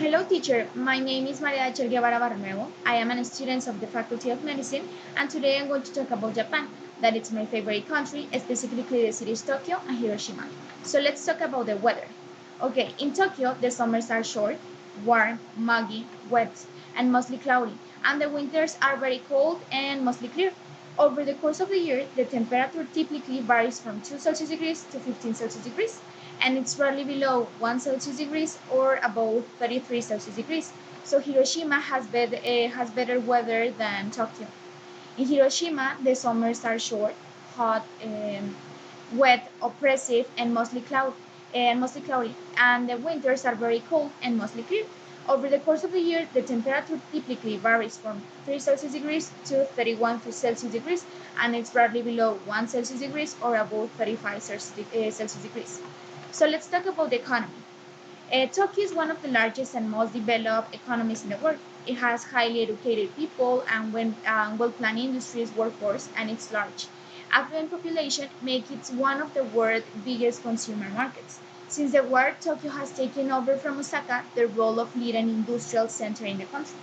Hello, teacher. My name is Maria Del Guevara Barnuevo. I am a student of the Faculty of Medicine, and today I'm going to talk about Japan. That it's my favorite country, specifically the cities Tokyo and Hiroshima. So let's talk about the weather. Okay, in Tokyo, the summers are short, warm, muggy, wet, and mostly cloudy, and the winters are very cold and mostly clear. Over the course of the year, the temperature typically varies from 2 Celsius degrees to 15 Celsius degrees, and it's rarely below 1 Celsius degrees or above 33 Celsius degrees. So Hiroshima has better weather than Tokyo. In Hiroshima, the summers are short, hot, wet, oppressive, and mostly cloudy, and the winters are very cold and mostly clear. Over the course of the year, the temperature typically varies from 3 Celsius degrees to 31 Celsius degrees, and it's rarely below 1 Celsius degrees or above 35 Celsius degrees. So let's talk about the economy. Tokyo is one of the largest and most developed economies in the world. It has highly educated people and well-planned industries workforce, and it's large. Affluent population make it one of the world's biggest consumer markets. Since the war, Tokyo has taken over from Osaka the role of leading industrial center in the country.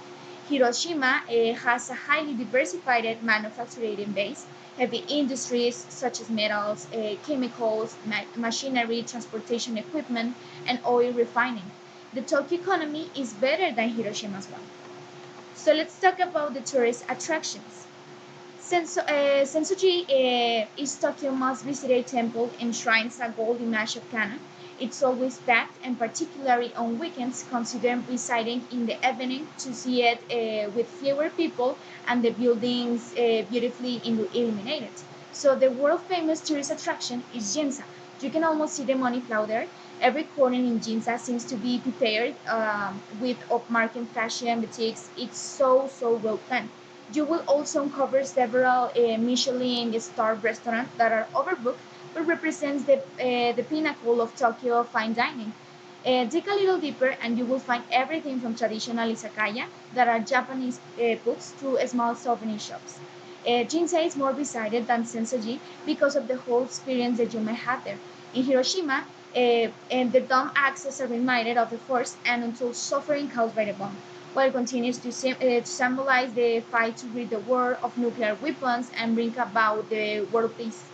Hiroshima has a highly diversified manufacturing base, heavy industries such as metals, chemicals, machinery, transportation equipment, and oil refining. The Tokyo economy is better than Hiroshima as well. So let's talk about the tourist attractions. Sensoji is Tokyo's most visited temple enshrines a gold image of Kana. It's always packed, and particularly on weekends, consider visiting in the evening to see it with fewer people and the buildings beautifully illuminated. So the world famous tourist attraction is Ginza. You can almost see the money flow there. Every corner in Ginza seems to be prepared with upmarket fashion boutiques. It's so well planned. You will also uncover several Michelin-star restaurants that are overbooked, but represents the pinnacle of Tokyo fine dining. Dig a little deeper, and you will find everything from traditional izakaya that are Japanese books to small souvenir shops. Jinsei is more visited than Sensoji because of the whole experience that you may have there. In Hiroshima, and the dome acts as a reminder of the force and untold suffering caused by the bomb, while it continues to symbolize the fight to rid the world of nuclear weapons and bring about the world peace.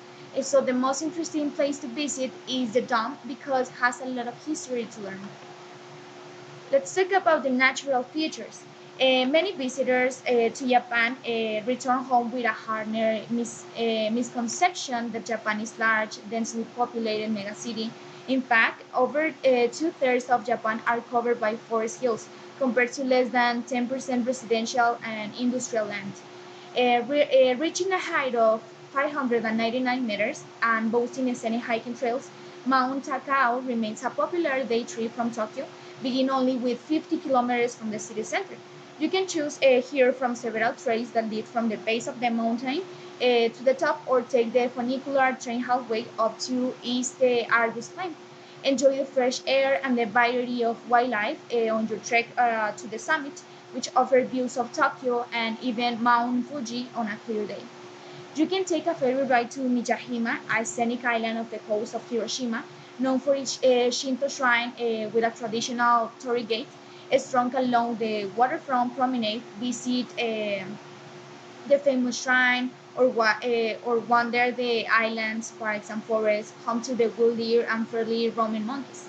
So the most interesting place to visit is the dome because it has a lot of history to learn. Let's talk about the natural features. Many visitors to Japan return home with a harder misconception that Japan is large, densely populated megacity. In fact, over two-thirds of Japan are covered by forest hills, compared to less than 10% residential and industrial land. Reaching a height of 599 meters and boasting scenic hiking trails, Mount Takao remains a popular day trip from Tokyo, begin only with 50 kilometers from the city center. You can choose here from several trails that lead from the base of the mountain to the top, or take the funicular train halfway up to East Argus Plain. Enjoy the fresh air and the variety of wildlife on your trek to the summit, which offer views of Tokyo and even Mount Fuji on a clear day. You can take a ferry ride to Miyajima, a scenic island off the coast of Hiroshima, known for its Shinto shrine with a traditional torii gate. Stroll along the waterfront promenade, visit the famous shrine, or wander the islands, parks, and forests, home to the woolly and furry Roman monkeys.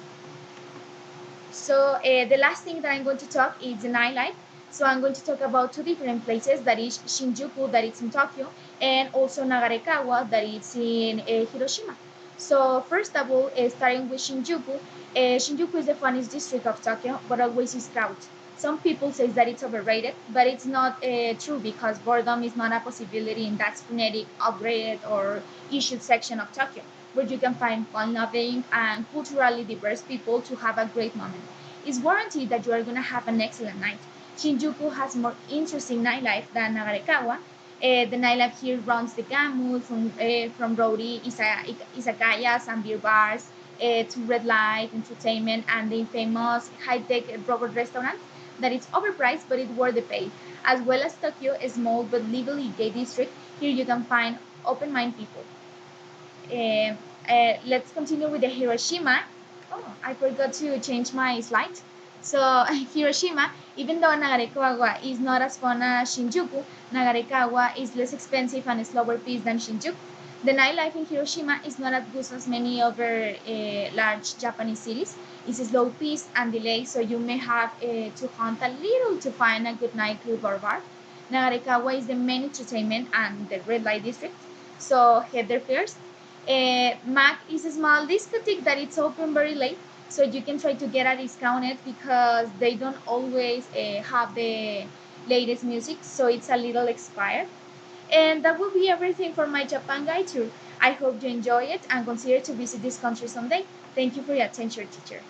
So the last thing that I'm going to talk is the nightlife. So I'm going to talk about two different places, that is Shinjuku, that is in Tokyo, and also Nagarekawa, that is in Hiroshima. So first of all, starting with Shinjuku, Shinjuku is the funniest district of Tokyo, but always is crowded. Some people say that it's overrated, but it's not true, because boredom is not a possibility in that frenetic, upgraded, or issued section of Tokyo, where you can find fun-loving and culturally diverse people to have a great moment. It's guaranteed that you are going to have an excellent night. Shinjuku has more interesting nightlife than Nagarekawa. The nightlife here runs the gamut from rowdy izakayas and beer bars to red light entertainment and the famous high-tech robot restaurant that is overpriced but it's worth the pay. As well as Tokyo, a small but legally gay district, here you can find open-minded people. Let's continue with the Hiroshima. Oh, I forgot to change my slide. So Hiroshima, even though Nagarekawa is not as fun as Shinjuku, Nagarekawa is less expensive and slower pace than Shinjuku. The nightlife in Hiroshima is not as good as many other large Japanese cities. It's slow pace and delay, so you may have to hunt a little to find a good nightclub or bar. Nagarekawa is the main entertainment and the red light district, so head there first. Mac is a small discotheque that it's open very late, so you can try to get a discounted because they don't always have the latest music, so it's a little expired. And that will be everything for my Japan guide tour. I hope you enjoy it and consider to visit this country someday. Thank you for your attention, teacher.